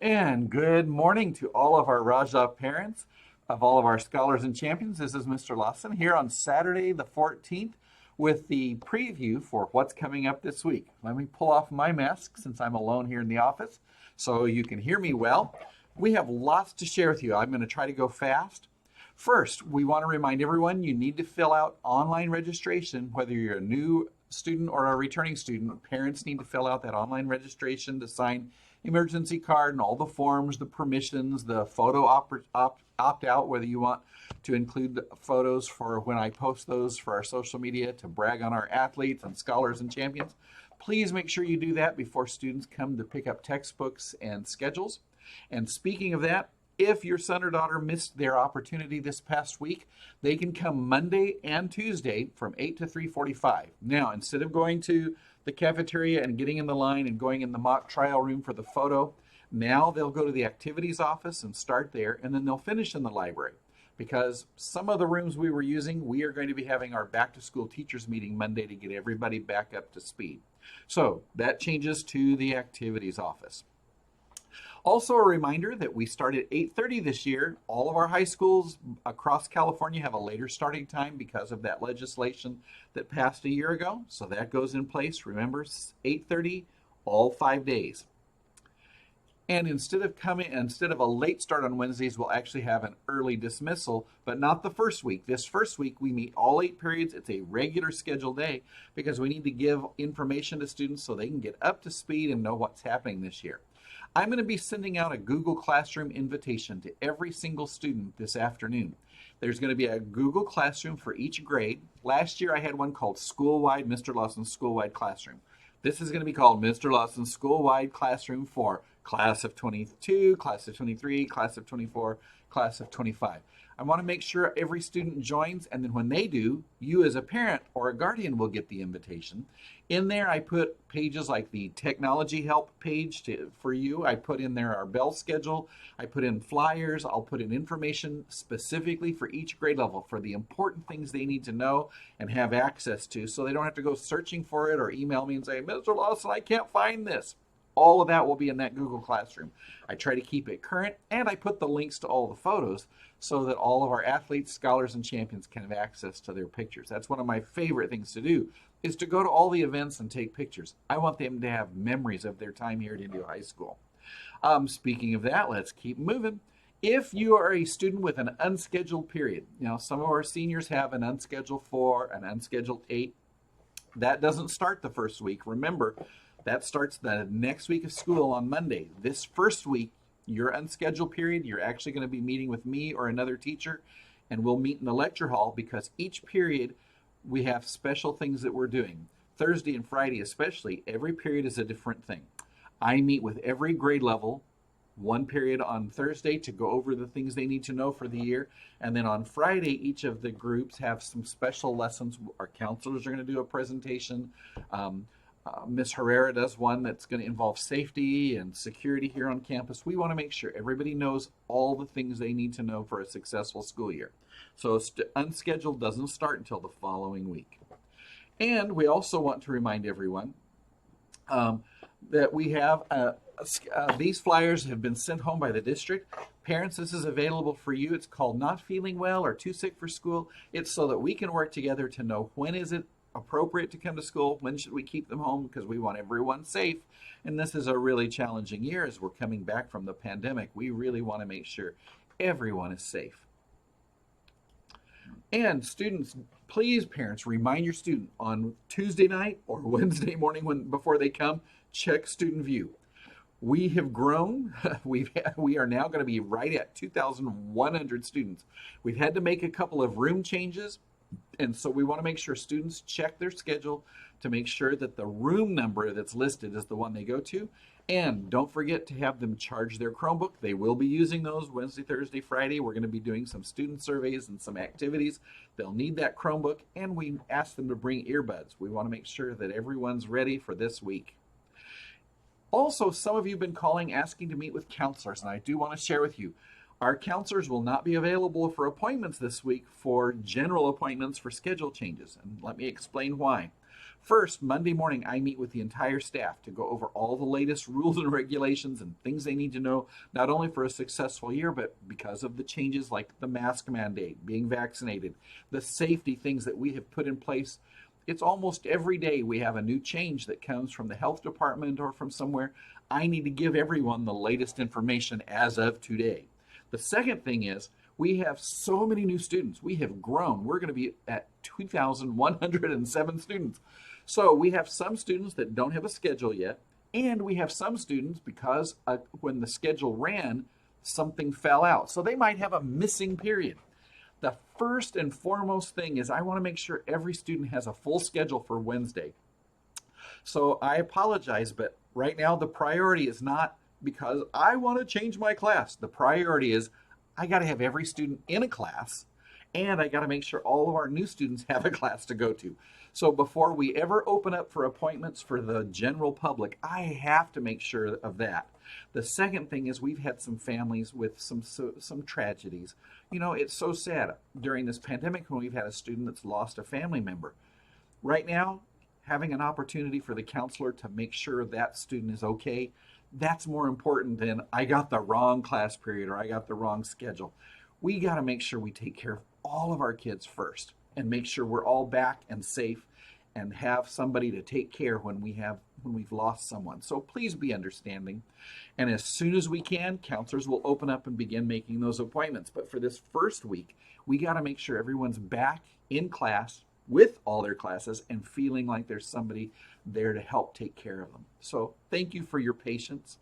And good morning to all of our Raja parents, of all of our scholars and champions. This is Mr. Lawson here on Saturday the 14th with the preview for what's coming up this week. Let me pull off my mask since I'm alone here in the office so you can hear me well. We have lots to share with you. I'm going to try to go fast. First, we want to remind everyone you need to fill out online registration, whether you're a new student or a returning student. Parents need to fill out that online registration to sign emergency card and all the forms, the permissions, the photo opt out, whether you want to include the photos for when I post those for our social media to brag on our athletes and scholars and champions. Please make sure you do that before students come to pick up textbooks and schedules. And speaking of that, if your son or daughter missed their opportunity this past week, they can come Monday and Tuesday from 8 to 3:45. Now, instead of going to the cafeteria and getting in the line and going in the mock trial room for the photo, now they'll go to the activities office and start there, and then they'll finish in the library. Because some of the rooms we were using, we are going to be having our back to school teachers meeting Monday to get everybody back up to speed. So that changes to the activities office. Also a reminder that we start at 8:30 this year. All of our high schools across California have a later starting time because of that legislation that passed a year ago. So that goes in place. Remember, 8:30 all 5 days. And instead of a late start on Wednesdays, we'll actually have an early dismissal, but not the first week. This first week, we meet all 8 periods. It's a regular scheduled day because we need to give information to students so they can get up to speed and know what's happening this year. I'm going to be sending out a Google Classroom invitation to every single student this afternoon. There's going to be a Google Classroom for each grade. Last year I had one called Schoolwide, Mr. Lawson's Schoolwide Classroom. This is going to be called Mr. Lawson's Schoolwide Classroom for Class of 22, Class of 23, Class of 24, Class of 25. I want to make sure every student joins, and then when they do, you as a parent or a guardian will get the invitation. In there, I put pages like the technology help page for you. I put in there our bell schedule. I put in flyers. I'll put in information specifically for each grade level for the important things they need to know and have access to so they don't have to go searching for it or email me and say, Mr. Lawson, I can't find this. All of that will be in that Google Classroom. I try to keep it current, and I put the links to all the photos so that all of our athletes, scholars, and champions can have access to their pictures. That's one of my favorite things to do, is to go to all the events and take pictures. I want them to have memories of their time here at Indio High School. Speaking of that, let's keep moving. If you are a student with an unscheduled period, some of our seniors have an unscheduled 4, an unscheduled 8. That doesn't start the first week. Remember, that starts the next week of school on Monday. This first week, your unscheduled period, you're actually going to be meeting with me or another teacher, and we'll meet in the lecture hall because each period we have special things that we're doing. Thursday and Friday especially, every period is a different thing. I meet with every grade level, one period on Thursday to go over the things they need to know for the year. And then on Friday, each of the groups have some special lessons. Our counselors are going to do a presentation. Ms. Herrera does one that's going to involve safety and security here on campus. We want to make sure everybody knows all the things they need to know for a successful school year. So unscheduled doesn't start until the following week. And we also want to remind everyone that we have these flyers have been sent home by the district. Parents, this is available for you. It's called Not Feeling Well or Too Sick for School. It's so that we can work together to know when is it appropriate to come to school, when should we keep them home, because we want everyone safe. And this is a really challenging year as we're coming back from the pandemic. We really want to make sure everyone is safe. And students, please, parents, remind your student on Tuesday night or Wednesday morning before they come, check Student View. We have grown. We are now going to be right at 2,100 students. We've had to make a couple of room changes. And so we want to make sure students check their schedule to make sure that the room number that's listed is the one they go to. And don't forget to have them charge their Chromebook. They will be using those Wednesday, Thursday, Friday. We're going to be doing some student surveys and some activities. They'll need that Chromebook, and we ask them to bring earbuds. We want to make sure that everyone's ready for this week. Also, some of you have been calling asking to meet with counselors, and I do want to share with you, our counselors will not be available for appointments this week for general appointments for schedule changes, and let me explain why. First, Monday morning, I meet with the entire staff to go over all the latest rules and regulations and things they need to know, not only for a successful year, but because of the changes like the mask mandate, being vaccinated, the safety things that we have put in place. It's almost every day we have a new change that comes from the health department or from somewhere. I need to give everyone the latest information as of today. The second thing is we have so many new students. We have grown. We're going to be at 2,107 students. So we have some students that don't have a schedule yet, and we have some students because when the schedule ran, something fell out. So they might have a missing period. The first and foremost thing is I want to make sure every student has a full schedule for Wednesday. So I apologize, but right now the priority is not because I want to change my class. The priority is I got to have every student in a class, and I got to make sure all of our new students have a class to go to. So before we ever open up for appointments for the general public, I have to make sure of that. The second thing is we've had some families with some tragedies. You know, it's so sad during this pandemic when we've had a student that's lost a family member. Right now, having an opportunity for the counselor to make sure that student is okay, that's more important than I got the wrong class period or I got the wrong schedule. We got to make sure we take care of all of our kids first and make sure we're all back and safe and have somebody to take care when we've lost someone. So please be understanding. And as soon as we can, counselors will open up and begin making those appointments. But for this first week, we got to make sure everyone's back in class with all their classes and feeling like there's somebody there to help take care of them. So thank you for your patience.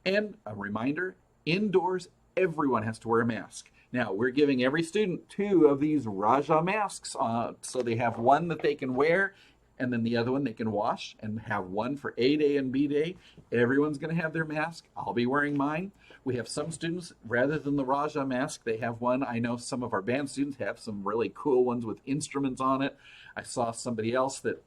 And a reminder, indoors, everyone has to wear a mask. Now, we're giving every student 2 of these Raja masks, so they have one that they can wear, and then the other one they can wash, and have one for A day and B day. Everyone's going to have their mask. I'll be wearing mine. We have some students, rather than the Raja mask, they have one. I know some of our band students have some really cool ones with instruments on it. I saw somebody else that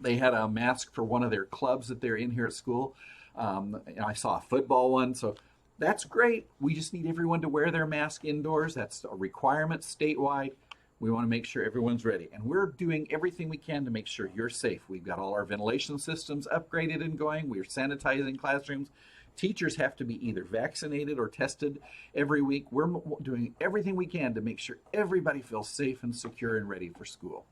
they had a mask for one of their clubs that they're in here at school. I saw a football one, so that's great. We just need everyone to wear their mask indoors. That's a requirement statewide. We want to make sure everyone's ready. And we're doing everything we can to make sure you're safe. We've got all our ventilation systems upgraded and going. We're sanitizing classrooms. Teachers have to be either vaccinated or tested every week. We're doing everything we can to make sure everybody feels safe and secure and ready for school.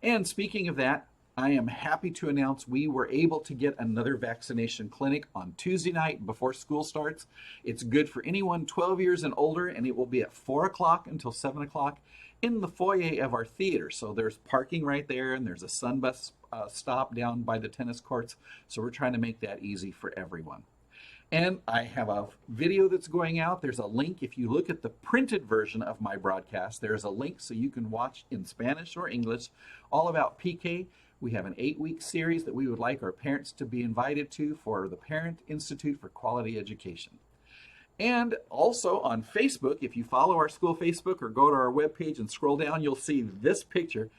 And speaking of that, I am happy to announce we were able to get another vaccination clinic on Tuesday night before school starts. It's good for anyone 12 years and older, and it will be at 4 o'clock until 7 o'clock in the foyer of our theater. So there's parking right there, and there's a Sunbus stop down by the tennis courts. So we're trying to make that easy for everyone. And I have a video that's going out. There's a link. If you look at the printed version of my broadcast, there's a link so you can watch in Spanish or English all about PK. We have an 8-week series that we would like our parents to be invited to for the Parent Institute for Quality Education. And also on Facebook, if you follow our school Facebook or go to our webpage and scroll down, you'll see this picture.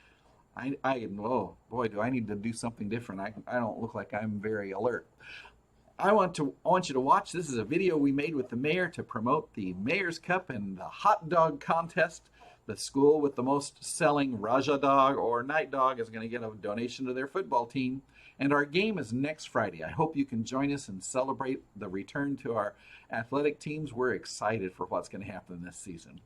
Oh boy, do I need to do something different. I don't look like I'm very alert. I want you to watch. This is a video we made with the mayor to promote the Mayor's Cup and the hot dog contest. The school with the most selling Raja dog or night dog is going to get a donation to their football team. And our game is next Friday. I hope you can join us and celebrate the return to our athletic teams. We're excited for what's going to happen this season.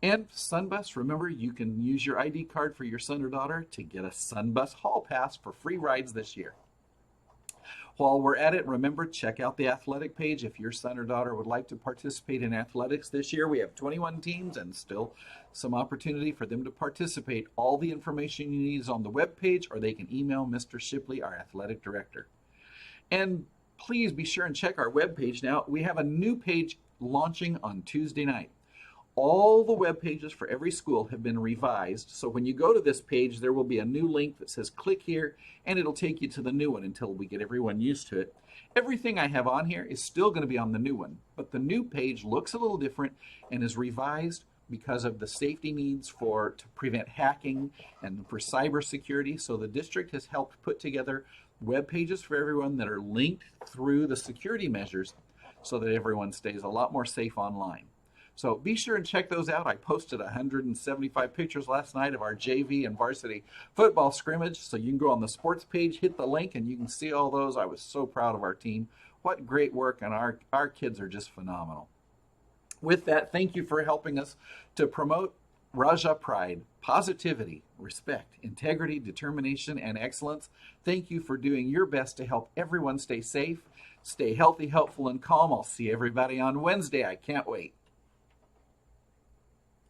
And Sunbus, remember, you can use your ID card for your son or daughter to get a Sunbus Hall Pass for free rides this year. While we're at it, remember, check out the athletic page. If your son or daughter would like to participate in athletics this year, we have 21 teams and still some opportunity for them to participate. All the information you need is on the webpage, or they can email Mr. Shipley, our athletic director. And please be sure and check our webpage. Now, we have a new page launching on Tuesday night. All the web pages for every school have been revised, so when you go to this page, there will be a new link that says click here, and it'll take you to the new one until we get everyone used to it. Everything I have on here is still going to be on the new one, but the new page looks a little different and is revised because of the safety needs to prevent hacking and for cybersecurity. So the district has helped put together web pages for everyone that are linked through the security measures so that everyone stays a lot more safe online. So be sure and check those out. I posted 175 pictures last night of our JV and varsity football scrimmage. So you can go on the sports page, hit the link, and you can see all those. I was so proud of our team. What great work, and our kids are just phenomenal. With that, thank you for helping us to promote Raja Pride, positivity, respect, integrity, determination, and excellence. Thank you for doing your best to help everyone stay safe, stay healthy, helpful, and calm. I'll see everybody on Wednesday. I can't wait.